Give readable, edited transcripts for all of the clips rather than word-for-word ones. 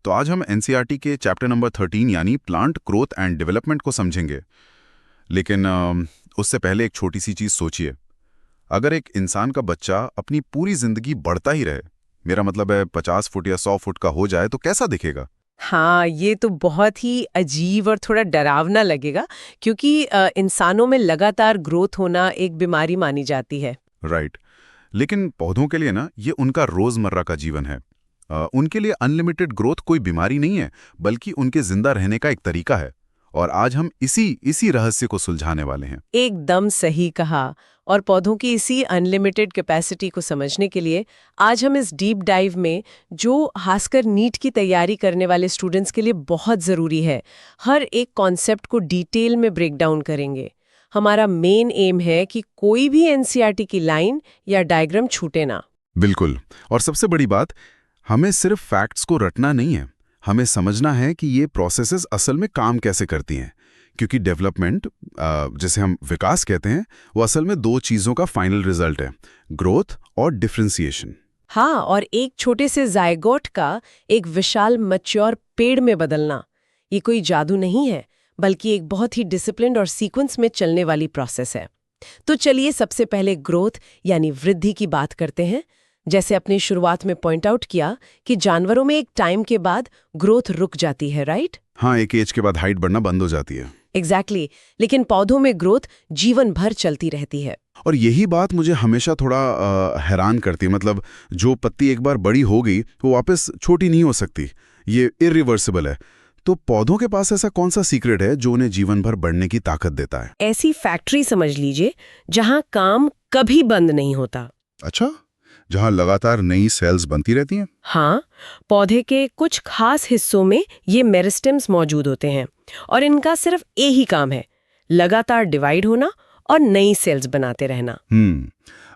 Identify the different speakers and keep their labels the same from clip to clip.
Speaker 1: तो आज हम एनसीईआरटी के चैप्टर नंबर 13 यानी प्लांट ग्रोथ एंड डेवलपमेंट को समझेंगे। लेकिन उससे पहले एक छोटी सी चीज़ सोचिए। अगर एक इंसान का बच्चा अपनी पूरी जिंदगी बढ़ता ही रहे, मेरा मतलब है 50 फुट या 100 फुट का हो जाए, तो कैसा दिखेगा?
Speaker 2: हाँ, ये तो बहुत ही अजीब और थोड़ा डरावना लगेगा क्योंकि इंसानों में लगातार ग्रोथ होना एक बीमारी मानी जाती है।
Speaker 1: राइट। लेकिन पौधों के लिए ना, ये उनका रोजमर्रा का जीवन है। उनके लिए अनलिमिटेड ग्रोथ कोई बीमारी नहीं है, बल्कि उनके जिंदा रहने का एक तरीका है। और आज हम इसी रहस्य को सुलझाने वाले हैं।
Speaker 2: एकदम सही कहा। और पौधों की इसी अनलिमिटेड कैपेसिटी को समझने के लिए आज हम इस डीप डाइव में, जो खासकर नीट की तैयारी करने वाले स्टूडेंट्स के लिए बहुत ज़रूरी है, हर एक कॉन्सेप्ट को डिटेल में ब्रेक डाउन करेंगे। हमारा मेन एम है कि कोई भी एनसीईआरटी की लाइन या डायग्राम छूटे ना।
Speaker 1: बिल्कुल। और सबसे बड़ी बात, हमें सिर्फ फैक्ट्स को रटना नहीं है, हमें समझना है कि ये प्रोसेसेस असल में काम कैसे करती हैं। क्योंकि डेवलपमेंट, जिसे हम विकास कहते हैं, वो असल में दो चीज़ों का फाइनल रिजल्ट है, ग्रोथ और डिफरेंशिएशन।
Speaker 2: हाँ, और एक छोटे से जायगोट का एक विशाल मैच्योर पेड़ में बदलना, ये कोई जादू नहीं है, बल्कि एक बहुत ही डिसिप्लिन्ड और सीक्वेंस में चलने वाली प्रोसेस है। तो चलिए सबसे पहले ग्रोथ यानी वृद्धि की बात करते हैं। जैसे अपनी शुरुआत में पॉइंट आउट किया कि जानवरों में एक टाइम के बाद ग्रोथ रुक जाती है, राइट?
Speaker 1: हाँ, एक एज के बाद हाइट बढ़ना बंद हो जाती है।
Speaker 2: एग्जैक्टली। लेकिन पौधों में ग्रोथ जीवन भर चलती रहती है।
Speaker 1: और यही बात मुझे हमेशा थोड़ा हैरान करती है। मतलब जो पत्ती एक बार बड़ी हो गई वो वापस छोटी नहीं हो सकती, ये इरिवर्सिबल है। तो पौधों के पास ऐसा कौन सा सीक्रेट है जो उन्हें जीवन भर बढ़ने की ताकत देता है?
Speaker 2: ऐसी फैक्ट्री समझ लीजिए जहां काम कभी बंद नहीं होता।
Speaker 1: अच्छा, जहां लगातार नई सेल्स बनती रहती हैं?
Speaker 2: हाँ, पौधे के कुछ खास हिस्सों में ये मेरिस्टेम्स मौजूद होते हैं और इनका सिर्फ एक ही काम है, लगातार डिवाइड होना और नई सेल्स बनाते रहना।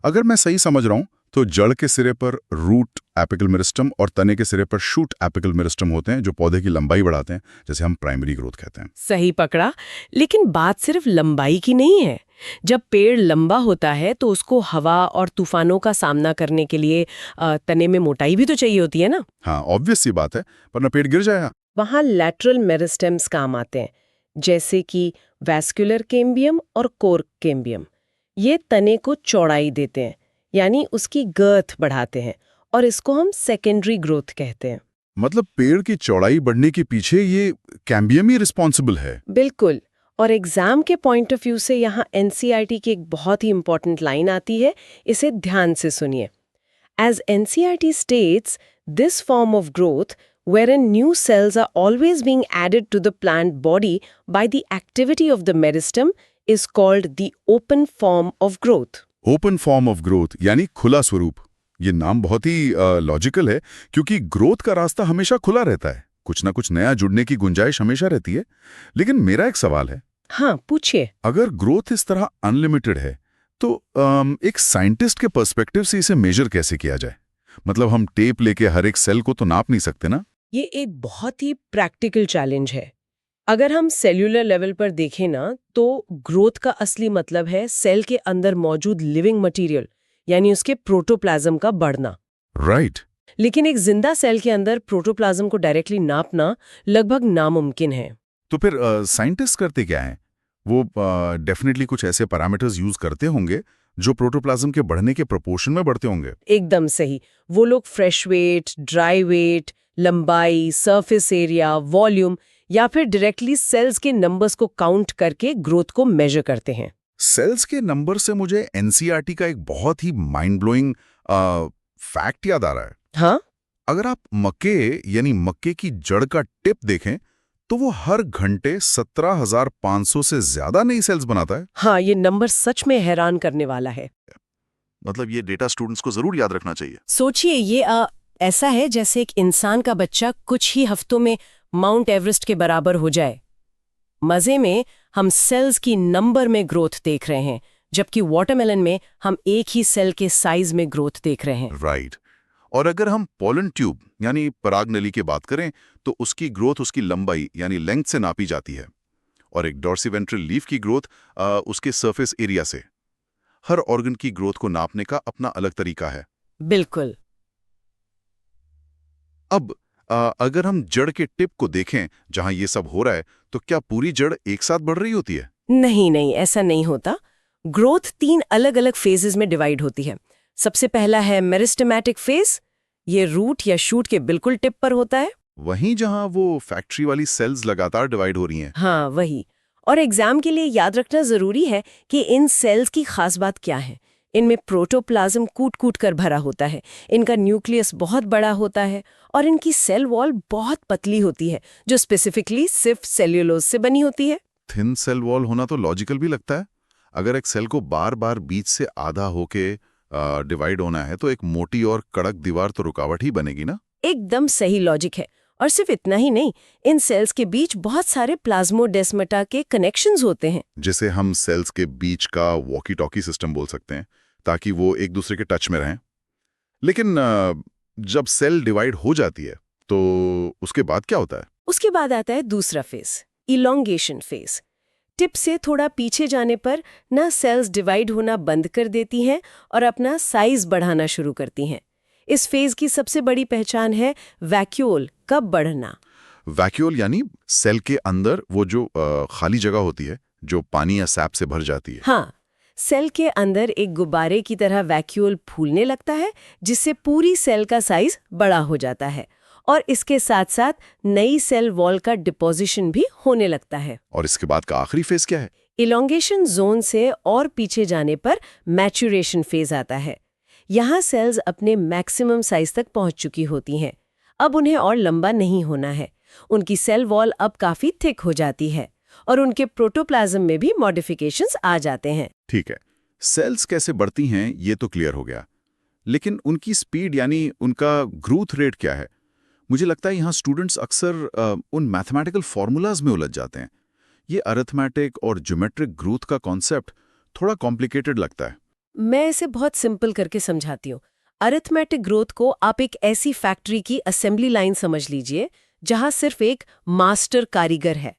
Speaker 1: अगर मैं सही समझ रहा हूं तो जड़ के सिरे पर रूट एपिकल मेरिस्टम और तने के सिरे पर शूट एपिकल मेरिस्टम होते हैं, जो पौधे की लंबाई बढ़ाते हैं, जैसे हम प्राइमरी ग्रोथ कहते हैं।
Speaker 2: सही पकड़ा। लेकिन बात सिर्फ लंबाई की नहीं है। जब पेड़ लंबा होता है तो उसको हवा और तूफानों का सामना करने के लिए तने में मोटाई भी तो चाहिए होती है ना।
Speaker 1: हाँ, ऑब्वियस सी बात है, वरना पेड़ गिर जाएगा।
Speaker 2: वहाँ लैटरल मेरिस्टेम्स काम आते हैं, जैसे कि वैस्कुलर कैम्बियम और कोर कैम्बियम। ये तने को चौड़ाई देते हैं, यानी उसकी गर्थ बढ़ाते हैं, और इसको हम सेकेंडरी ग्रोथ कहते हैं।
Speaker 1: मतलब पेड़ की चौड़ाई बढ़ने के पीछे ये कैम्बियम ही रिस्पॉन्सिबल है?
Speaker 2: बिल्कुल। और एग्जाम के पॉइंट ऑफ व्यू से यहाँ एनसीईआरटी की एक बहुत ही इंपॉर्टेंट लाइन आती है, इसे ध्यान से सुनिए। As NCERT states, this form of growth wherein new cells are always being added to the plant body by the activity of the meristem is called the open form of growth.
Speaker 1: Open form of growth यानी खुला स्वरूप। ये नाम बहुत ही logical है, क्योंकि growth का रास्ता हमेशा खुला रहता है, कुछ ना कुछ नया जुड़ने की गुंजाइश हमेशा रहती है। लेकिन मेरा एक सवाल है।
Speaker 2: हाँ, पूछिए।
Speaker 1: अगर ग्रोथ इस तरह अनलिमिटेड है तो एक साइंटिस्ट के पर्सपेक्टिव से इसे मेजर कैसे किया जाए? मतलब हम टेप लेके हर एक सेल को तो नाप नहीं सकते ना।
Speaker 2: ये एक बहुत ही प्रैक्टिकल चैलेंज है। अगर हम सेल्यूलर लेवल पर देखें ना, तो ग्रोथ का असली मतलब है सेल के अंदर मौजूद लिविंग मटेरियल, यानी उसके प्रोटोप्लाज्म का बढ़ना।
Speaker 1: राइट।
Speaker 2: लेकिन एक जिंदा सेल के अंदर प्रोटोप्लाज्म को डायरेक्टली नापना लगभग नामुमकिन है।
Speaker 1: तो फिर साइंटिस्ट करते क्या हैं? वो डेफिनेटली कुछ ऐसे पैरामीटर्स यूज करते होंगे जो प्रोटोप्लाज्म के बढ़ने के प्रोपोर्शन में बढ़ते होंगे।
Speaker 2: एकदम सही। वो लोग फ्रेश वेट, ड्राई वेट, लंबाई, सरफेस एरिया, वॉल्यूम या फिर डायरेक्टली सेल्स के नंबर्स को काउंट करके ग्रोथ को मेजर करते हैं।
Speaker 1: सेल्स के नंबर से मुझे एनसीईआरटी का एक बहुत ही माइंड ब्लोइंग फैक्ट याद आ रहा है।
Speaker 2: हाँ?
Speaker 1: अगर आप मक्के यानी मक्के की जड़ का टिप देखें तो वो हर घंटे 17,500 से ज्यादा नई सेल्स बनाता है।
Speaker 2: हाँ, ये नंबर सच में हैरान करने वाला है।
Speaker 1: मतलब ये डेटा स्टूडेंट्स को जरूर याद रखना चाहिए।
Speaker 2: सोचिए, ये ऐसा है जैसे एक इंसान का बच्चा कुछ ही हफ्तों में माउंट एवरेस्ट के बराबर हो जाए। मजे में हम सेल्स की नंबर में ग्रोथ देख रहे हैं, जबकि वाटरमेलन में हम एक ही सेल के साइज में ग्रोथ देख रहे हैं।
Speaker 1: राइट। और अगर हम पोलन ट्यूब यानी परागनली की बात करें तो उसकी ग्रोथ उसकी लंबाई यानी लेंथ से नापी जाती है, और एक डॉर्सीवेंट्रल लीफ की ग्रोथ उसके सरफेस एरिया से। हर ऑर्गन की ग्रोथ को नापने का अपना अलग तरीका है।
Speaker 2: बिल्कुल।
Speaker 1: अब अगर हम जड़ के टिप को देखें जहां ये सब हो रहा है, तो क्या पूरी जड़ एक साथ बढ़ रही होती है?
Speaker 2: नहीं नहीं, ऐसा नहीं होता। ग्रोथ 3 अलग अलग फेजेस में डिवाइड होती है। सबसे पहला है मेरिस्टेमेटिक फेज। ये रूट या शूट के बिल्कुल टिप पर होता है।
Speaker 1: वहीं जहां वो फैक्ट्री वाली सेल्स लगातार डिवाइड हो रही हैं।
Speaker 2: हाँ, वही। और एग्जाम के लिए याद रखना जरूरी है कि इन सेल्स की खास बात क्या है। इनमें प्रोटोप्लाज्म कूट कूट कर भरा होता है, इनका न्यूक्लियस बहुत बड़ा होता है और इनकी सेल वॉल बहुत पतली होती है, जो स्पेसिफिकली सिर्फ सेल्यूलोज से बनी होती है।
Speaker 1: थिन सेल वॉल होना तो लॉजिकल भी लगता है। अगर एक सेल को बार बार बीच से आधा होके डिवाइड होना है, तो एक मोटी और कड़क दीवार तो रुकावट ही बनेगी ना?
Speaker 2: एकदम सही लॉजिक है। और सिर्फ इतना ही नहीं, इन सेल्स के बीच बहुत सारे प्लाज्मोडेस्माटा के कनेक्शंस होते हैं।
Speaker 1: जिसे हम सेल्स के बीच का वॉकी टॉकी सिस्टम बोल सकते हैं, ताकि वो एक दूसरे के टच में रहें। लेकिन जब सेल डिवाइड हो जाती है, तो उसके बाद क्या होता है?
Speaker 2: उसके बाद आता है दूसरा फेज, इलोंगेशन फेज। टिप से थोड़ा पीछे जाने पर ना सेल्स डिवाइड होना बंद कर देती हैं और अपना साइज बढ़ाना शुरू करती हैं। इस फेज की सबसे बड़ी पहचान है वैक्यूल का बढ़ना।
Speaker 1: वैक्यूल यानी सेल के अंदर वो जो खाली जगह होती है, जो पानी या सैप से भर जाती है।
Speaker 2: हाँ, सेल के अंदर एक गुब्बारे की तरह वैक्यूल फूलने लगता है, जिससे पूरी सेल का साइज बड़ा हो जाता है और इसके साथ साथ नई सेल वॉल का डिपोजिशन भी होने लगता है।
Speaker 1: और इसके बाद का आखिरी फेज क्या है?
Speaker 2: इलोंगेशन जोन से और पीछे जाने पर मैच्योरेशन फेज आता है। यहाँ सेल्स अपने मैक्सिमम साइज तक पहुंच चुकी होती हैं। अब उन्हें और लंबा नहीं होना है। उनकी सेल वॉल अब काफी थिक हो जाती है और उनके प्रोटोप्लाज्म में भी मॉडिफिकेशंस आ जाते हैं।
Speaker 1: ठीक है, सेल्स कैसे बढ़ती हैं ये तो क्लियर हो गया, लेकिन उनकी स्पीड यानी उनका ग्रोथ रेट क्या है? मुझे लगता है यहाँ स्टूडेंट्स अक्सर उन मैथमेटिकल फॉर्मूलाज में उलझ जाते हैं। ये अरिथमेटिक और ज्योमेट्रिक ग्रोथ का कॉन्सेप्ट थोड़ा कॉम्प्लिकेटेड लगता है।
Speaker 2: मैं इसे बहुत सिंपल करके समझाती हूँ। अरिथमेटिक ग्रोथ को आप एक ऐसी फैक्ट्री की असेंबली लाइन समझ लीजिए जहां सिर्फ एक मास्टर कारीगर है।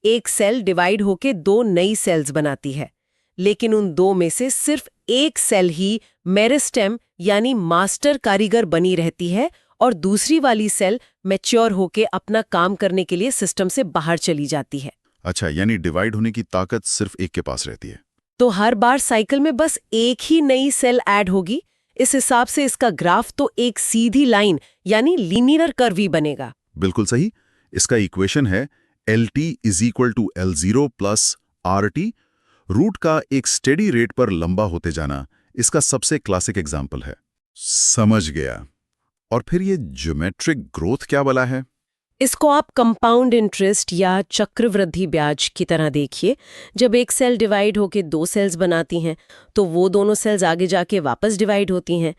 Speaker 2: एक सेल डिवाइड होके 2 नई सेल्स बनाती है, लेकिन उन 2 में से सिर्फ एक सेल ही मेरिस्टेम यानी मास्टर कारीगर बनी रहती है और दूसरी वाली सेल मैच्योर होके अपना काम करने के लिए सिस्टम से बाहर चली जाती है।
Speaker 1: अच्छा, यानी डिवाइड होने की ताकत सिर्फ एक के पास रहती है।
Speaker 2: तो हर बार साइकिल में बस एक ही नई सेल ऐड होगी। इस हिसाब से इसका ग्राफ तो एक सीधी लाइन यानी लीनियर कर्व ही बनेगा।
Speaker 1: बिल्कुल सही। इसका इक्वेशन है LT = L0 + RT। रूट का एक स्टेडी रेट पर लंबा होते जाना इसका सबसे क्लासिक एग्जाम्पल है। समझ गया। और फिर ये ज्योमेट्रिक ग्रोथ क्या वाला है?
Speaker 2: इसको आप कंपाउंड इंटरेस्ट या चक्रवृद्धि ब्याज की तरह देखिए। जब एक सेल डिवाइड होके 2 सेल्स बनाती हैं, तो वो दोनों सेल्स आगे जाके वापस डिवाइड होती हैं।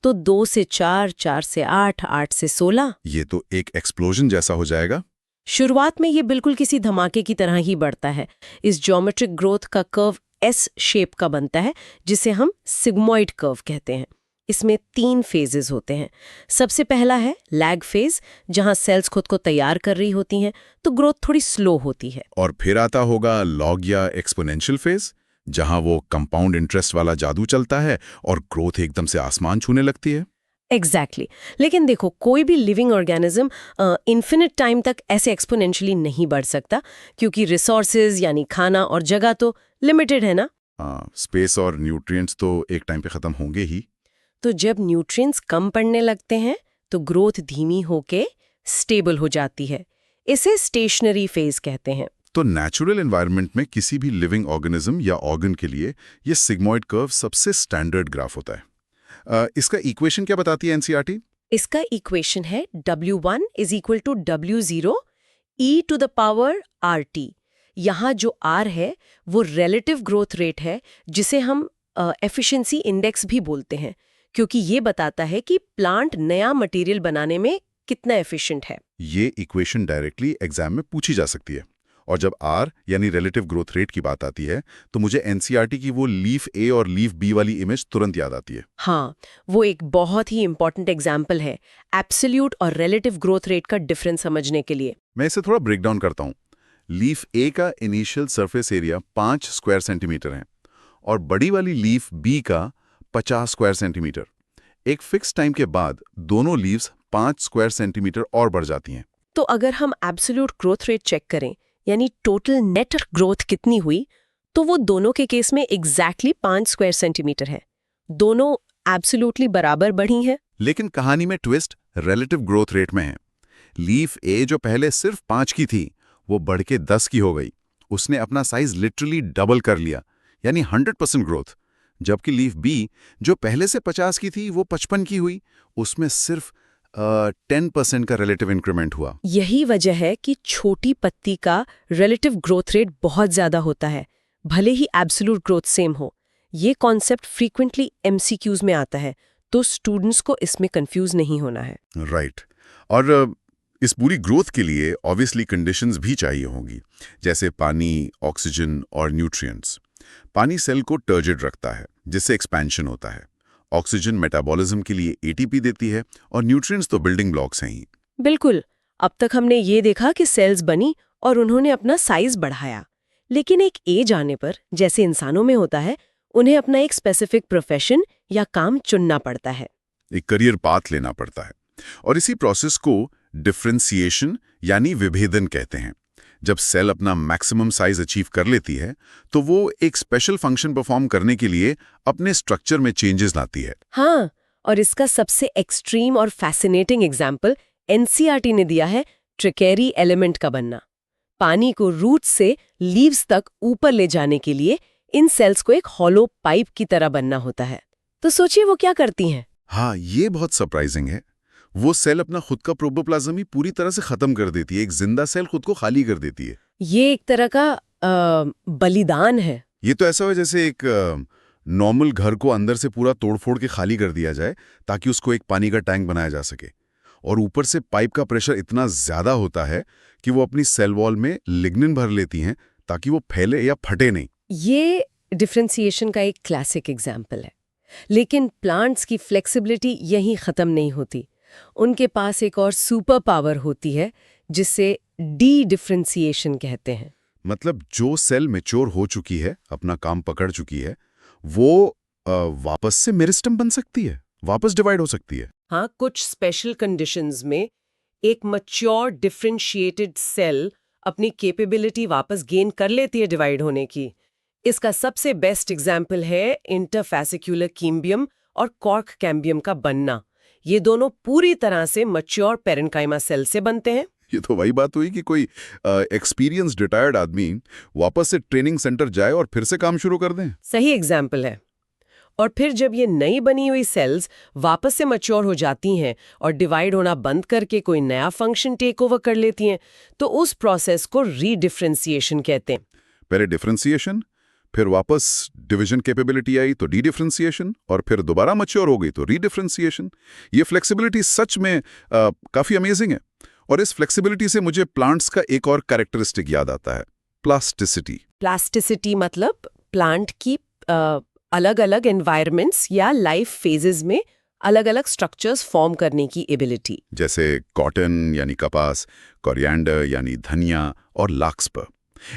Speaker 2: तो 2 से 4, 4 से 8, 8 से 16।
Speaker 1: ये तो एक एक्सप्लोजन जैसा हो जाएगा।
Speaker 2: शुरुआत में ये बिल्कुल किसी धमाके की तरह ही बढ़ता है। इस ज्योमेट्रिक ग्रोथ का कर्व S शेप का बनता है, जिसे हम सिग्मॉइड कर्व कहते हैं। इसमें 3 फेजेस होते हैं। सबसे पहला है लैग फेज, जहां सेल्स खुद को तैयार कर रही होती हैं, तो ग्रोथ थोड़ी स्लो होती है।
Speaker 1: और फिर आता होगा लॉग या एक्सपोनेंशियल फेज, जहां वो कंपाउंड इंटरेस्ट वाला जादू चलता है और ग्रोथ एकदम से आसमान छूने लगती है।
Speaker 2: एग्जैक्टली। लेकिन देखो, कोई भी लिविंग ऑर्गेनिज्म इन्फिनिट टाइम तक ऐसे एक्सपोनेंशियली नहीं बढ़ सकता, क्योंकि रिसोर्सेज यानी खाना और जगह तो लिमिटेड है ना।
Speaker 1: स्पेस और न्यूट्रिएंट्स तो एक टाइम पे खत्म होंगे ही।
Speaker 2: तो जब न्यूट्रिएंट्स कम पड़ने लगते हैं, तो ग्रोथ धीमी होके स्टेबल हो जाती है। इसे स्टेशनरी फेज कहते हैं।
Speaker 1: तो नेचुरल एनवायरनमेंट में किसी भी लिविंग ऑर्गेनिज्म या ऑर्गन के लिए ये सिग्मॉइड कर्व सबसे स्टैंडर्ड ग्राफ होता है। इसका इक्वेशन क्या बताती है एनसीईआरटी?
Speaker 2: इसका इक्वेशन है W1 = W0 e⁻RT। यहाँ जो R है वो रिलेटिव ग्रोथ रेट है, जिसे हम एफिशिएंसी इंडेक्स भी बोलते हैं, क्योंकि ये बताता है कि प्लांट नया मटेरियल बनाने में कितना एफिशिएंट है।
Speaker 1: ये इक्वेशन डायरेक्टली एग्जाम में पूछी जा सकती है। और जब R यानी रिलेटिव ग्रोथ रेट की बात आती है, तो मुझे एनसीईआरटी की वो लीफ A और लीफ B वाली इमेज तुरंत याद आती है।
Speaker 2: हाँ, वो एक बहुत ही इंपॉर्टेंट एग्जाम्पल है एब्सोल्यूट और रिलेटिव ग्रोथ रेट का डिफरेंस समझने के लिए।
Speaker 1: मैं इसे थोड़ा ब्रेक डाउन करता हूँ। लीफ A का initial surface area 5 square centimetre है और बड़ी वाली लीफ B का 50 स्क्वायर सेंटीमीटर। एक फिक्स टाइम के बाद दोनों लीव्स 5 स्क्वायर सेंटीमीटर और बढ़ जाती हैं।
Speaker 2: तो अगर हम एब्सोल्यूट ग्रोथ रेट चेक करें, यानी टोटल नेट ग्रोथ कितनी हुई, तो वो दोनों के केस में एग्जैक्टली 5 स्क्वायर सेंटीमीटर है। दोनों एब्सोल्युटली बराबर बढ़ी हैं।
Speaker 1: लेकिन कहानी में ट्विस्ट रिलेटिव ग्रोथ रेट में है। लीफ ए जो पहले सिर्फ 5 की थी, वो बढ़ के 10 की हो गई। उसने अपना साइज लिटरली डबल कर लिया, यानी 100% ग्रोथ। जबकि लीफ बी जो पहले से 50 की थी, वो 55 की हुई। उसमें सिर्फ 10% का रिलेटिव इंक्रीमेंट हुआ।
Speaker 2: यही वजह है कि छोटी पत्ती का रिलेटिव ग्रोथ रेट बहुत ज्यादा होता है, भले ही एब्सोल्यूट ग्रोथ सेम हो। ये कॉन्सेप्ट फ्रीक्वेंटली एमसीक्यूज में आता है, तो स्टूडेंट्स को इसमें कंफ्यूज नहीं होना है।
Speaker 1: राइट। और इस पूरी ग्रोथ के लिए ऑब्वियसली कंडीशंस भी चाहिए होंगी, जैसे पानी, ऑक्सीजन और न्यूट्रिएंट्स। पानी सेल को टर्जिड रखता है, जिससे एक्सपेंशन होता है। ऑक्सीजन मेटाबॉलिज्म के लिए एटीपी देती है, और न्यूट्रिएंट्स तो बिल्डिंग ब्लॉक्स हैं ही।
Speaker 2: बिल्कुल। अब तक हमने ये देखा कि सेल्स बनी और उन्होंने अपना साइज बढ़ाया, लेकिन एक एज आने पर, जैसे इंसानों में होता है, उन्हें अपना एक स्पेसिफिक प्रोफेशन या काम चुनना पड़ता है।
Speaker 1: एक करियर पाथ लेना पड़ता है, और इसी प्रोसेस को डिफरेंशिएशन यानी विभेदन कहते हैं। जब सेल अपना मैक्सिमम साइज अचीव कर लेती है, तो वो एक स्पेशल फंक्शन परफॉर्म करने के लिए अपने स्ट्रक्चर में चेंजेस लाती है।
Speaker 2: हाँ, और इसका सबसे एक्सट्रीम और फैसिनेटिंग एग्जाम्पल एनसीईआरटी ने दिया है ट्रिकेरी एलिमेंट का बनना। पानी को रूट से लीव्स तक ऊपर ले जाने के लिए इन सेल्स को एक हॉलो पाइप की तरह बनना होता है। तो सोचिए वो क्या करती हैं।
Speaker 1: हाँ, ये बहुत सरप्राइजिंग है। वो सेल अपना खुद का प्रोटोप्लाज्म ही पूरी तरह से खत्म कर देती है। एक जिंदा सेल खुद को खाली कर देती है।
Speaker 2: ये एक तरह का बलिदान है।
Speaker 1: ये तो ऐसा है जैसे एक नॉर्मल घर को अंदर से पूरा तोड़फोड़ के खाली कर दिया जाए, ताकि उसको एक पानी का टैंक बनाया जा सके। और ऊपर से पाइप का प्रेशर इतना ज्यादा होता है कि वो अपनी सेल वॉल में लिग्निन भर लेती हैं, ताकि वो फैले या फटे नहीं।
Speaker 2: ये डिफरेंशिएशन का एक क्लासिक एग्जाम्पल है। लेकिन प्लांट्स की फ्लेक्सिबिलिटी यहीं खत्म नहीं होती। उनके पास एक और सुपर पावर होती है, जिसे डी डिफरेंशिएशन कहते हैं।
Speaker 1: मतलब जो सेल मैच्योर हो चुकी है, अपना काम पकड़ चुकी है, वो वापस से मेरिस्टम बन सकती है, वापस डिवाइड हो सकती है।
Speaker 2: हाँ, कुछ स्पेशल कंडीशंस में एक मैच्योर डिफरेंशिएटेड सेल अपनी कैपेबिलिटी वापस गेन कर लेती है डिवाइड होने की। इसका सबसे बेस्ट एग्जाम्पल है इंटरफैसिक्युलर कैम्बियम और कॉर्क कैम्बियम का बनना। ये दोनों पूरी तरह से मैच्योर पेरेन्काइमा सेल से बनते हैं।
Speaker 1: ये तो वही बात हुई कि कोई एक्सपीरियंस्ड रिटायर्ड आदमी वापस से ट्रेनिंग सेंटर जाए और फिर से काम शुरू कर दें।
Speaker 2: सही एग्जाम्पल है। और फिर जब ये नई बनी हुई सेल्स वापस से मैच्योर हो जाती हैं और डिवाइड होना बंद करके कोई नया फंक्शन टेक ओवर कर लेती हैं, तो उस प्रोसेस को रीडिफरेंशिएशन कहते हैं।
Speaker 1: पहले डिफरेंशिएशन, फिर वापस डिवीजन कैपेबिलिटी आई तो डी डिफरेंशिएशन, और फिर दोबारा मैच्योर हो गई तो रीडिफरेंशिएशन। ये फ्लेक्सिबिलिटी सच में काफी अमेजिंग है। और इस फ्लेक्सिबिलिटी से मुझे प्लांट्स का एक और कैरेक्टरिस्टिक याद आता है, प्लास्टिसिटी।
Speaker 2: प्लास्टिसिटी मतलब प्लांट की अलग अलग एनवायरनमेंट्स या लाइफ फेजेस में अलग अलग स्ट्रक्चर्स फॉर्म करने की एबिलिटी।
Speaker 1: जैसे कॉटन यानी कपास, कोरिएंडर यानी धनिया और लार्कस्पर।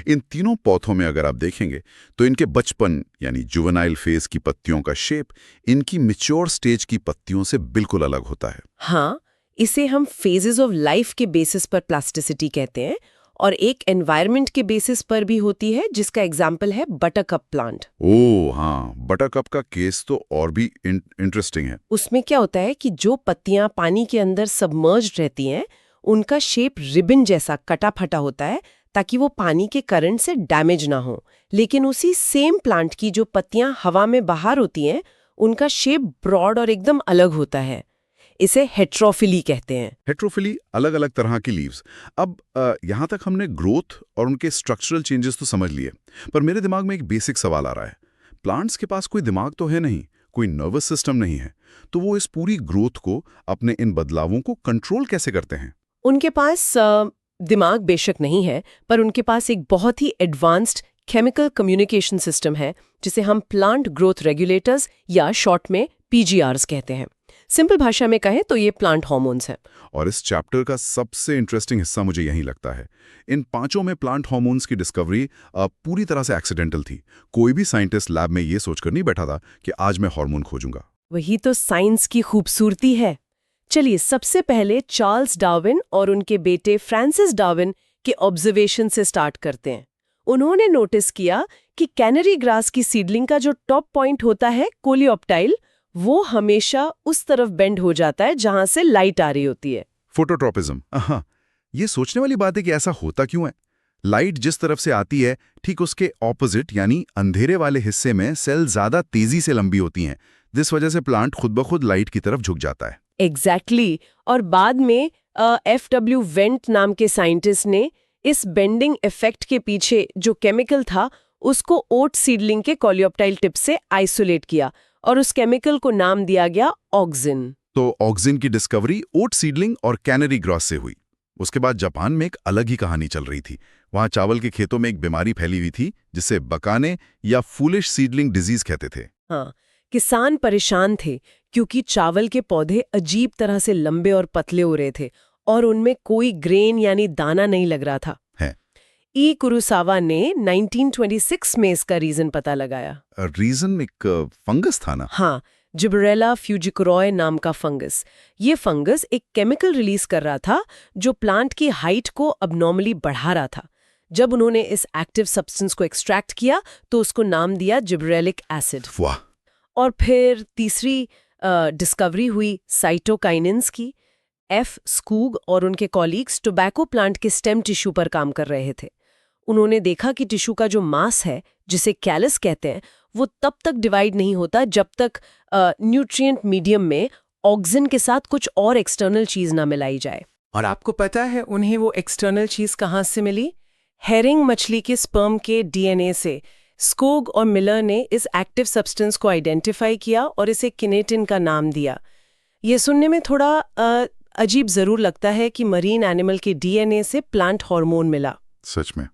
Speaker 1: इन तीनों पौधों में अगर आप देखेंगे तो इनके बचपन यानी जुवेनाइल फेज की पत्तियों का शेप इनकी मैच्योर स्टेज की पत्तियों से बिल्कुल अलग होता है।
Speaker 2: हाँ, इसे हम फेजेस ऑफ लाइफ के बेसिस पर प्लास्टिसिटी कहते हैं, और एक एनवायरनमेंट के बेसिस पर भी होती है, जिसका एग्जाम्पल है बटरकप प्लांट।
Speaker 1: ओह हाँ, बटरकप का केस तो और भी इंटरेस्टिंग है।
Speaker 2: उसमें क्या होता है कि जो पत्तियां पानी के अंदर सबमर्ज्ड रहती हैं, उनका शेप रिबन जैसा कटा फटा होता है, ताकि वो पानी के करंट से डैमेज ना हो। लेकिन उसी सेम प्लांट की जो पत्तियां हवा में बाहर होती हैं, उनका शेप ब्रॉड और एकदम अलग होता है। इसे हेट्रोफिली कहते हैं।
Speaker 1: हेट्रोफिली, अलग अलग तरह की लीव्स। अब यहाँ तक हमने ग्रोथ और उनके स्ट्रक्चरल चेंजेस तो समझ लिए, पर मेरे दिमाग में एक बेसिक सवाल आ रहा है। प्लांट्स के पास कोई दिमाग तो है नहीं, कोई नर्वस सिस्टम नहीं है, तो वो इस पूरी ग्रोथ को, अपने इन बदलावों को कंट्रोल कैसे करते हैं?
Speaker 2: उनके पास दिमाग बेशक नहीं है, पर उनके पास एक बहुत ही एडवांस्ड केमिकल कम्युनिकेशन सिस्टम है, जिसे हम प्लांट ग्रोथ रेगुलेटर्स या शॉर्ट में पीजीआरस कहते हैं। सिंपल भाषा में कहें तो ये प्लांट हार्मोन्स हैं।
Speaker 1: और इस चैप्टर का सबसे इंटरेस्टिंग हिस्सा मुझे यही लगता है। इन पांचों में प्लांट हार्मोन्स की डिस्कवरी पूरी तरह से एक्सीडेंटल थी। कोई भी साइंटिस्ट लैब में ये सोचकर नहीं बैठा था कि आज मैं हार्मोन खोजूंगा।
Speaker 2: वही तो साइंस की खूबसूरती है। चलिए सबसे पहले चार्ल्स डार्विन और उनके बेटे फ्रांसिस डार्विन के ऑब्जर्वेशन से स्टार्ट करते हैं। उन्होंने नोटिस किया कि कैनरी ग्रास की सीडलिंग का जो टॉप पॉइंट होता है कोलियोप्टाइल, वो हमेशा उस तरफ बेंड हो जाता है जहां से लाइट आ रही होती है।
Speaker 1: फोटोट्रॉपिज्म, हाँ, ये सोचने वाली बात है कि ऐसा होता क्यों है। लाइट जिस तरफ से आती है ठीक उसके ऑपोजिट यानी अंधेरे वाले हिस्से में सेल ज्यादा तेजी से लंबी होती हैं, जिस वजह से प्लांट खुद ब खुद लाइट की तरफ झुक जाता है।
Speaker 2: एग्जैक्टली और बाद में F.W. वेंट नाम के साइंटिस्ट ने इस बेंडिंग इफेक्ट के पीछे जो केमिकल था उसको ओट सीडलिंग के कोलियोप्टाइल टिप से आइसोलेट किया और उस केमिकल को नाम दिया गया ऑक्सिन।
Speaker 1: तो ऑक्सिन की डिस्कवरी ओट सीडलिंग और कैनरी ग्रॉस से हुई। उसके बाद जापान में एक अलग ही कहानी चल रही थी। वहां चावल के खेतों में एक बीमारी फैली हुई थी जिसे बकाने या फूलिश सीडलिंग डिजीज कहते थे।
Speaker 2: हाँ, किसान परेशान थे क्योंकि चावल के पौधे अजीब तरह से लंबे और पतले हो रहे थे और उनमें कोई ग्रेन यानी दाना नहीं लग रहा था। ई कुरुसावा ने 1926 में इसका रीजन पता लगाया।
Speaker 1: रीजन एक फंगस था ना?
Speaker 2: हाँ, जिबरेला फ्यूजिकोरॉय नाम का फंगस। ये फंगस एक केमिकल रिलीज कर रहा था जो प्लांट की हाइट को अबनॉर्मली बढ़ा रहा था। जब उन्होंने इस एक्टिव सब्सटेंस को एक्सट्रैक्ट किया तो उसको नाम दिया जिबरेलिक एसिड।
Speaker 1: वाह।
Speaker 2: और फिर तीसरी डिस्कवरी हुई साइटोकाइनिन्स की। एफ स्कूग और उनके कॉलीग्स टोबैको प्लांट के स्टेम टिश्यू पर काम कर रहे थे। उन्होंने देखा कि टिश्यू का जो मास है, जिसे कैलस कहते हैं, वो तब तक डिवाइड नहीं होता जब तक न्यूट्रिएंट मीडियम में ऑक्सिन के साथ कुछ और एक्सटर्नल चीज ना मिलाई जाए।
Speaker 3: और आपको पता है उन्हें वो एक्सटर्नल चीज कहाँ से मिली? हेरिंग मछली के स्पर्म के डीएनए से। स्कोग और मिलर ने इस एक्टिव सब्सटेंस को आइडेंटिफाई किया और इसे किनेटिन का नाम दिया। ये सुनने में थोड़ा अजीब जरूर लगता है कि मरीन एनिमल के डीएनए से प्लांट हार्मोन मिला।
Speaker 1: सच में।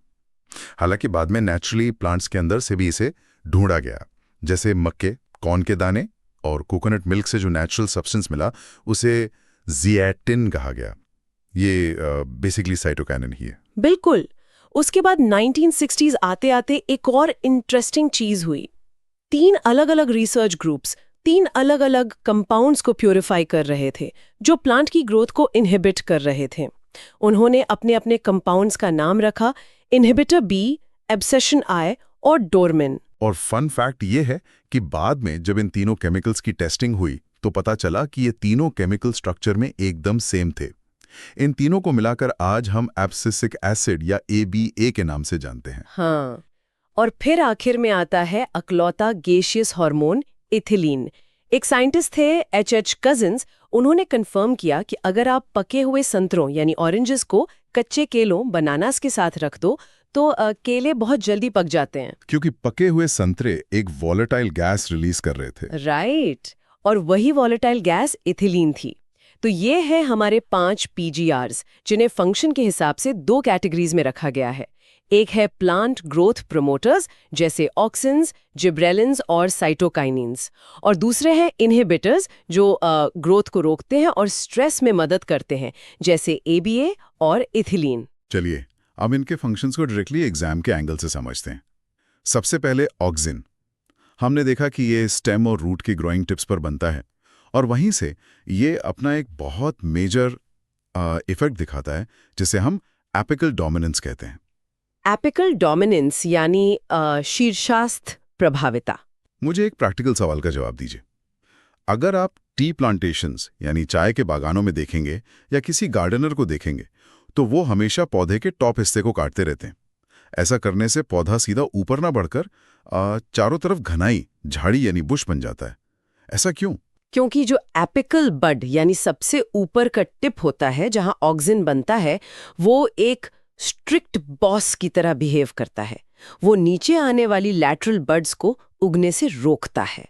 Speaker 1: हालांकि बाद में नेचुरली प्लांट्स के अंदर से भी इसे ढूंढा गया। जैसे मक्के, कॉर्न के दाने और कोकोनट मिल्क से जो नेचुरल सब्सटेंस मिला उसे जिएटिन कहा गया। ये बेसिकली साइटोकाइनिन ही है।
Speaker 2: बिल्कुल। उसके बाद 1960s आते आते एक और इंटरेस्टिंग चीज हुई। 3 अलग अलग रिसर्च ग्रुप्स 3 अलग अलग कंपाउंड्स को प्यूरिफाई कर रहे थे जो प्लांट की ग्रोथ को इनहिबिट कर रहे थे। उन्होंने अपने अपने कंपाउंड्स का नाम रखा इनहिबिटर बी, एब्सेशन आई और डोरमिन।
Speaker 1: और फन फैक्ट ये है कि बाद में जब इन तीनों केमिकल्स की टेस्टिंग हुई तो पता चला कि ये तीनों केमिकल स्ट्रक्चर में एकदम सेम थे। इन तीनों को मिलाकर आज हम एब्सिसिक एसिड या ABA के नाम से जानते हैं।
Speaker 2: हाँ, और फिर आखिर में आता है अकलौता गैसियस हार्मोन इथिलीन। एक साइंटिस्ट थे H.H. कजिन्स। उन्होंने कंफर्म किया कि अगर आप पके हुए संतरों यानी ऑरेंजेस को कच्चे केलों बनानास के साथ रख दो तो केले बहुत जल्दी पक जाते हैं।
Speaker 1: क्योंकि पके हुए संतरे एक वॉलेटाइल गैस रिलीज कर रहे थे।
Speaker 2: राइट, और वही वॉलेटाइल गैस इथिलीन थी। तो ये है हमारे 5 PGRs जिन्हें फंक्शन के हिसाब से 2 कैटेगरीज में रखा गया है। एक है प्लांट ग्रोथ प्रोमोटर्स जैसे ऑक्सिन्स, जिब्रेलिन्स और साइटोकाइनिन्स, और दूसरे हैं इनहिबिटर्स जो ग्रोथ को रोकते हैं और स्ट्रेस में मदद करते हैं जैसे ABA और इथिलीन।
Speaker 1: चलिए अब इनके फंक्शंस को डायरेक्टली एग्जाम के एंगल से समझते हैं। सबसे पहले ऑक्सिन। हमने देखा कि ये स्टेम और रूट की ग्रोइंग टिप्स पर बनता है और वहीं से ये अपना एक बहुत मेजर इफेक्ट दिखाता है जिसे हम एपिकल डोमिनेंस कहते हैं।
Speaker 2: एपिकल डोमिनेंस यानी शीर्षास्थ प्रभाविता।
Speaker 1: मुझे एक प्रैक्टिकल सवाल का जवाब दीजिए। अगर आप टी प्लांटेशंस यानी चाय के बागानों में देखेंगे या किसी गार्डनर को देखेंगे तो वो हमेशा पौधे के टॉप हिस्से को काटते रहते हैं। ऐसा करने से पौधा सीधा ऊपर ना बढ़कर चारों तरफ घनाई झाड़ी यानी बुश बन जाता है। ऐसा क्यों?
Speaker 2: क्योंकि जो एपिकल बड यानी सबसे ऊपर का टिप होता है जहां ऑक्सिन बनता है, वो एक स्ट्रिक्ट बॉस की तरह बिहेव करता है। वो नीचे आने वाली लैटरल बड्स को उगने से रोकता है।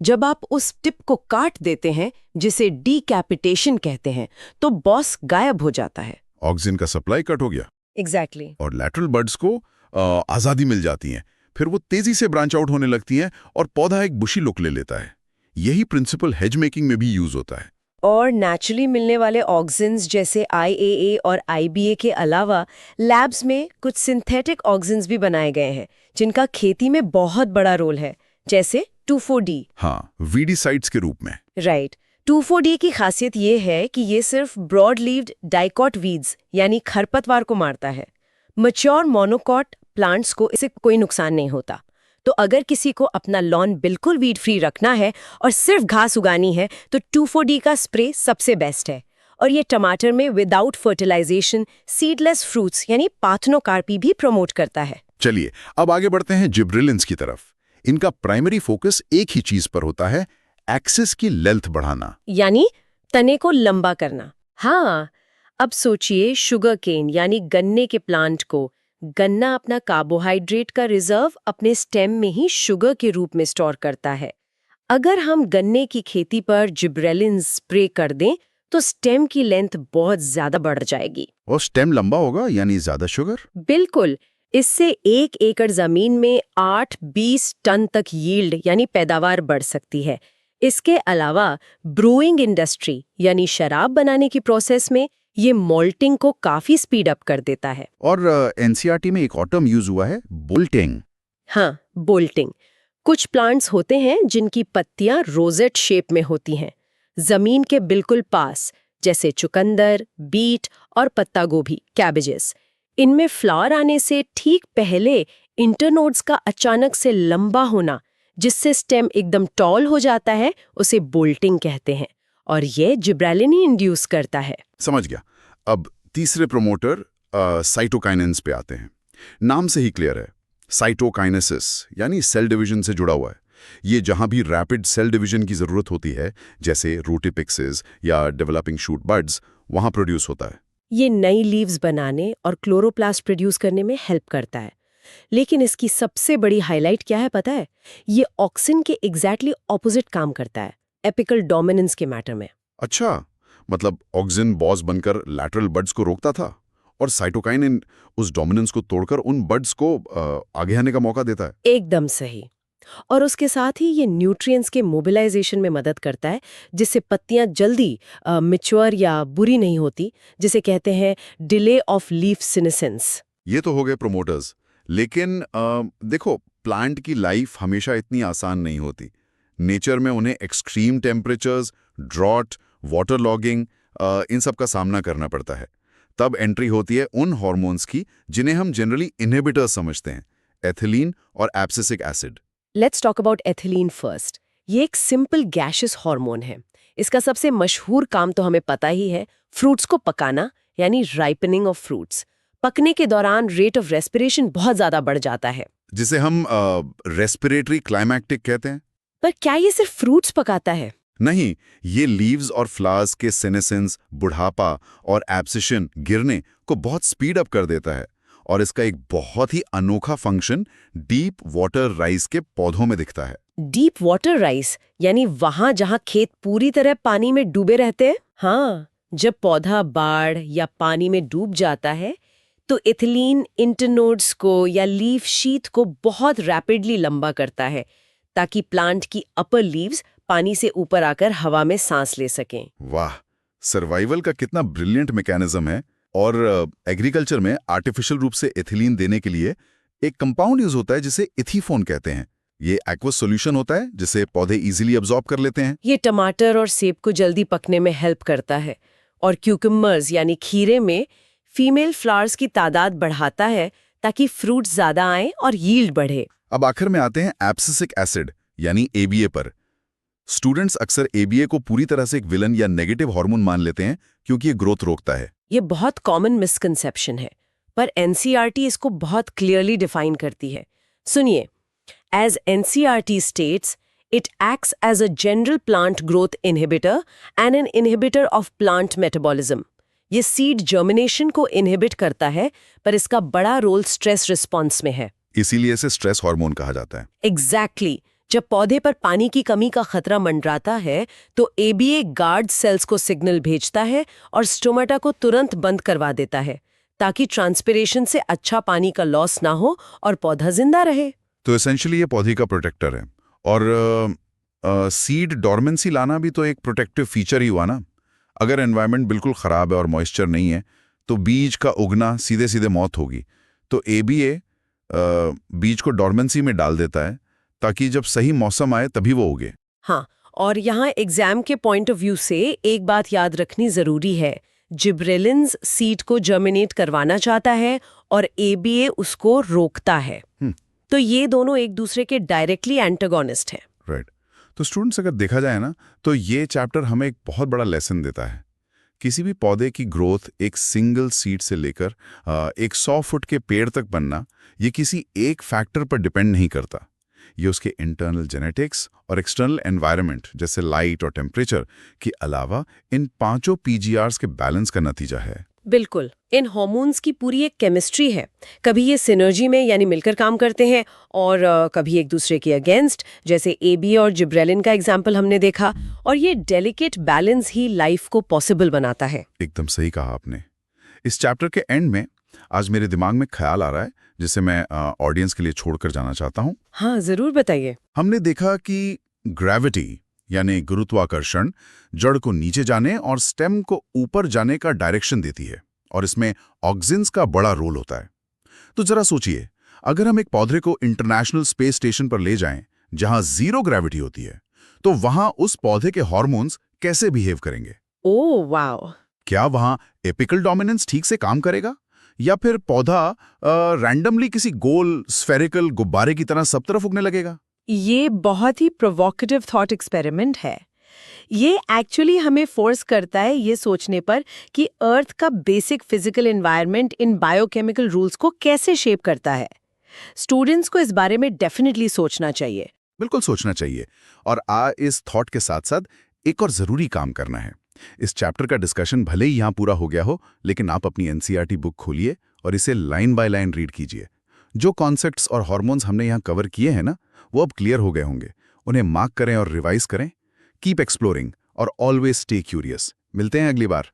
Speaker 2: जब आप उस टिप को काट देते हैं, जिसे डीकैपिटेशन कहते हैं, तो बॉस गायब हो जाता है।
Speaker 1: ऑक्सिन का सप्लाई कट हो गया।
Speaker 2: एग्जैक्टली।
Speaker 1: और लैटरल बड्स को आज़ादी मिल जाती है। फिर वो तेजी से ब्रांच आउट होने लगती हैं और पौधा एक बुशी लुक ले लेता है। यही प्रिंसिपल हेज मेकिंग में भी यूज होता है।
Speaker 2: और नेचुरली मिलने वाले ऑक्सिन्स जैसे IAA और IBA के अलावा लैब्स में कुछ सिंथेटिक ऑक्सिन्स भी बनाए गए हैं जिनका खेती में बहुत बड़ा रोल है, जैसे 2,4-D।
Speaker 1: हाँ, वीडीसाइड्स के रूप में।
Speaker 2: राइट। 2,4-D की खासियत ये है कि ये सिर्फ ब्रॉड लीव्ड डाइकॉट वीड्स यानी खरपतवार को मारता है। मैच्योर मोनोकॉट प्लांट्स को इससे कोई नुकसान नहीं होता। तो अगर किसी को अपना लॉन बिल्कुल वीड फ्री रखना है और सिर्फ घास उगानी है तो 2,4-D का स्प्रे सबसे बेस्ट है। और ये टमाटर में विदाउट फर्टिलाइजेशन सीडलेस फ्रूट्स यानी पार्थेनोकार्पी भी प्रमोट करता है।
Speaker 1: चलिए अब आगे बढ़ते हैं जिब्रेलिन्स की तरफ। इनका प्राइमरी फोकस एक ही चीज पर होता है, एक्सिस की लेंथ बढ़ाना,
Speaker 2: यानी तने को लंबा करना। हाँ, अब सोचिए शुगर केन यानी गन्ने के प्लांट को। गन्ना अपना कार्बोहाइड्रेट का रिजर्व अपने स्टेम में ही शुगर के रूप में स्टोर करता है। अगर हम गन्ने की खेती पर जिब्रेलिन्स स्प्रे कर दें तो स्टेम की लेंथ बहुत ज्यादा बढ़ जाएगी।
Speaker 1: और स्टेम लंबा होगा यानी ज्यादा शुगर।
Speaker 2: बिल्कुल। इससे 1 एकड़ जमीन में 8-20 टन तक यील्ड यानी पैदावार बढ़ सकती है। इसके अलावा ब्रूइंग इंडस्ट्री यानी शराब बनाने की प्रोसेस में ये मोल्टिंग को काफी स्पीड अप कर देता है।
Speaker 1: और एनसीईआरटी में एक और टर्म यूज हुआ है, बोल्टिंग।
Speaker 2: हाँ, बोल्टिंग। कुछ प्लांट्स होते हैं जिनकी पत्तियां रोजेट शेप में होती हैं, जमीन के बिल्कुल पास, जैसे चुकंदर, बीट और पत्ता गोभी, कैबेजेस। इनमें फ्लावर आने से ठीक पहले इंटरनोड्स का अचानक से लंबा होना, जिससे स्टेम एकदम टॉल हो जाता है, उसे बोल्टिंग कहते हैं। और ये जिब्रेलिन ही इंड्यूस करता है।
Speaker 1: समझ गया। अब तीसरे प्रोमोटर साइटोकाइनेंस पे आते हैं। नाम से ही क्लियर है, साइटोकाइनेसिस यानी सेल डिवीजन से जुड़ा हुआ है। ये जहां भी रैपिड सेल डिवीजन की जरूरत होती है, जैसे रूटिपिक्सेस या डेवलपिंग शूट बड्स, वहां प्रोड्यूस होता है।
Speaker 2: ये नई लीव्स बनाने और क्लोरोप्लास्ट प्रोड्यूस करने में हेल्प करता है। लेकिन इसकी सबसे बड़ी हाईलाइट क्या है पता है? ये ऑक्सिन के एग्जैक्टली ऑपोजिट काम करता है, एपिकल डोमिनेंस के मैटर में।
Speaker 1: अच्छा, मतलब ऑक्सिन बॉस बनकर लैटरल बड्स को रोकता था और साइटोकाइनिन उस डोमिनेंस को तोड़कर उन बड्स को आगे आने का मौका देता है।
Speaker 2: एकदम सही। और उसके साथ ही ये न्यूट्रिएंट्स के मोबिलाइजेशन में मदद करता है, जिससे पत्तियां जल्दी मैच्योर या बुरी नहीं होती, जिसे कहते हैं डिले ऑफ लीफ सीनेसेंस।
Speaker 1: ये तो हो गए प्रोमोटर्स। लेकिन देखो, प्लांट की लाइफ हमेशा इतनी आसान नहीं होती। नेचर में उन्हें extreme temperatures, drought, water logging, इन सब का सामना करना पड़ता है। तब एंट्री होती है उन हार्मोन्स की जिन्हें हम जनरली इनहिबिटर्स समझते हैं, एथिलीन और abscisic acid.
Speaker 2: Let's talk about ethylene first. ये एक सिंपल गैशियस हार्मोन है। इसका सबसे मशहूर काम तो हमें पता ही है, फ्रूट्स को पकाना यानी राइपनिंग ऑफ फ्रूट्स। पकने के दौरान रेट ऑफ रेस्पिरेशन बहुत ज्यादा बढ़ जाता है,
Speaker 1: जिसे हम रेस्पिरेटरी क्लाइमैक्टिक कहते हैं।
Speaker 2: पर क्या ये सिर्फ फ्रूट्स पकाता है?
Speaker 1: नहीं, ये लीव्स और फ्लावर्स के सेनेसेंस, बुढ़ापा और एब्सिशन गिरने को बहुत स्पीड अप कर देता है। और इसका एक बहुत ही अनोखा फंक्शन डीप वाटर राइस के पौधों में दिखता है।
Speaker 2: डीप वाटर राइस यानी वहां जहां खेत पूरी तरह पानी में डूबे रहते हैं। हाँ, जब पौधा बाढ़ या पानी में डूब जाता है तो एथिलीन इंटरनोड्स को या लीफ शीथ को बहुत रैपिडली लंबा करता है, ताकि प्लांट की अपर लीव्स पानी से ऊपर आकर हवा में सांस ले सकें।
Speaker 1: वाह, सर्वाइवल का कितना ब्रिलियंट मैकेनिज्म है। और एग्रीकल्चर में आर्टिफिशियल रूप से एथिलीन देने के लिए एक कंपाउंड यूज होता है जिसे इथीफोन कहते हैं। ये एक्वस सॉल्यूशन होता है जिसे पौधे इजीली अब्सॉर्ब कर लेते हैं।
Speaker 2: ये टमाटर और सेब को जल्दी पकने में हेल्प करता है, और क्यूकम्बर्स यानी खीरे में फीमेल फ्लावर्स की तादाद बढ़ाता है ताकि फ्रूट ज्यादा आए और यील्ड बढ़े।
Speaker 1: अब आखिर में आते हैं एब्सिसिक एसिड यानी एबीए पर। स्टूडेंट्स अक्सर एबीए को पूरी तरह से एक विलन या नेगेटिव हार्मोन मान लेते हैं क्योंकि ये ग्रोथ रोकता है।
Speaker 2: ये बहुत कॉमन मिसकंसेप्शन है, पर एनसीईआरटी इसको बहुत क्लियरली डिफाइन करती है। सुनिए, as NCERT states, it acts as a general plant growth inhibitor and an inhibitor of plant metabolism. ये सीड जर्मिनेशन को इनहिबिट करता है, पर इसका बड़ा रोल स्ट्रेस रिस्पॉन्स में है।
Speaker 1: इसीलिए इसे स्ट्रेस हार्मोन कहा जाता है।
Speaker 2: एग्जैक्टली। जब पौधे पर पानी की कमी का खतरा मंडराता है तो एबीए गार्ड सेल्स को सिग्नल भेजता है और स्टोमेटा को तुरंत बंद करवा देता है, ताकि ट्रांसपिरेशन से अच्छा पानी का लॉस ना हो और पौधा जिंदा रहे।
Speaker 1: तो एसेंशियली ये पौधे का प्रोटेक्टर है। और सीड डॉर्मेंसी लाना भी तो एक प्रोटेक्टिव फीचर ही हुआ ना। अगर एनवायरनमेंट बिल्कुल खराब है और मॉइस्चर नहीं है तो बीज का उगना सीधे सीधे मौत होगी। तो एबीए बीज को डॉर्मेंसी में डाल देता है ताकि जब सही मौसम आए तभी वो उगे।
Speaker 2: हाँ, और यहाँ एग्जाम के पॉइंट ऑफ व्यू से एक बात याद रखनी जरूरी है। जिब्रेलिन्स सीड को जर्मिनेट करवाना चाहता है और ABA उसको रोकता है। तो ये दोनों एक दूसरे के डायरेक्टली एंटागोनिस्ट हैं।
Speaker 1: राइट। तो स्टूडेंट्स, अगर देखा जाए ना, तो ये चैप्टर हमें एक बहुत बड़ा लेसन देता है। किसी भी पौधे की ग्रोथ एक सिंगल सीड से लेकर एक 100 फुट के पेड़ तक बनना, ये किसी एक फैक्टर पर डिपेंड नहीं करता। ये उसके इंटरनल जेनेटिक्स और एक्सटर्नल एनवायरनमेंट जैसे लाइट और टेम्परेचर के अलावा इन 5 PGRs के बैलेंस का नतीजा है।
Speaker 2: बिल्कुल, इन हार्मोन्स की पूरी एक केमिस्ट्री है। कभी ये सिनर्जी में यानी मिलकर काम करते हैं और कभी एक दूसरे के अगेंस्ट, जैसे ABA और जिब्रेलिन का एग्जाम्पल हमने देखा। और ये डेलिकेट बैलेंस ही लाइफ को पॉसिबल बनाता है।
Speaker 1: एकदम सही कहा आपने। इस चैप्टर के एंड में आज मेरे दिमाग में ख्याल आ रहा है जिसे मैं ऑडियंस के लिए छोड़कर जाना चाहता हूँ।
Speaker 2: हाँ, जरूर बताइए।
Speaker 1: हमने देखा कि ग्रेविटी यानी गुरुत्वाकर्षण जड़ को नीचे जाने और स्टेम को ऊपर जाने का डायरेक्शन देती है, और इसमें ऑक्सिन्स का बड़ा रोल होता है। तो जरा सोचिए, अगर हम एक पौधे को इंटरनेशनल स्पेस स्टेशन पर ले जाएं जहां 0 ग्रेविटी होती है, तो वहां उस पौधे के हार्मोन्स कैसे बिहेव करेंगे?
Speaker 2: Oh wow!
Speaker 1: क्या वहां एपिकल डोमिनेंस ठीक से काम करेगा, या फिर पौधा रैंडमली किसी गोल स्फेरिकल गुब्बारे की तरह सब तरफ उगने लगेगा?
Speaker 3: ये बहुत ही प्रोवोकेटिव थॉट एक्सपेरिमेंट है। ये एक्चुअली हमें फोर्स करता है ये सोचने पर कि अर्थ का basic physical environment in biochemical rules को कैसे शेप करता है। स्टूडेंट्स को इस बारे में डेफिनेटली सोचना चाहिए।
Speaker 1: बिल्कुल सोचना चाहिए। और इस थॉट के साथ साथ एक और जरूरी काम करना है। इस चैप्टर का डिस्कशन भले ही यहाँ पूरा हो गया हो, लेकिन आप अपनी NCERT बुक खोलिए और इसे लाइन बाय लाइन रीड कीजिए। जो कॉन्सेप्ट्स और हार्मोन्स हमने यहाँ कवर किए हैं ना, वो अब क्लियर हो गए होंगे। उन्हें मार्क करें और रिवाइज करें। कीप एक्सप्लोरिंग और ऑलवेज स्टे क्यूरियस। मिलते हैं अगली बार।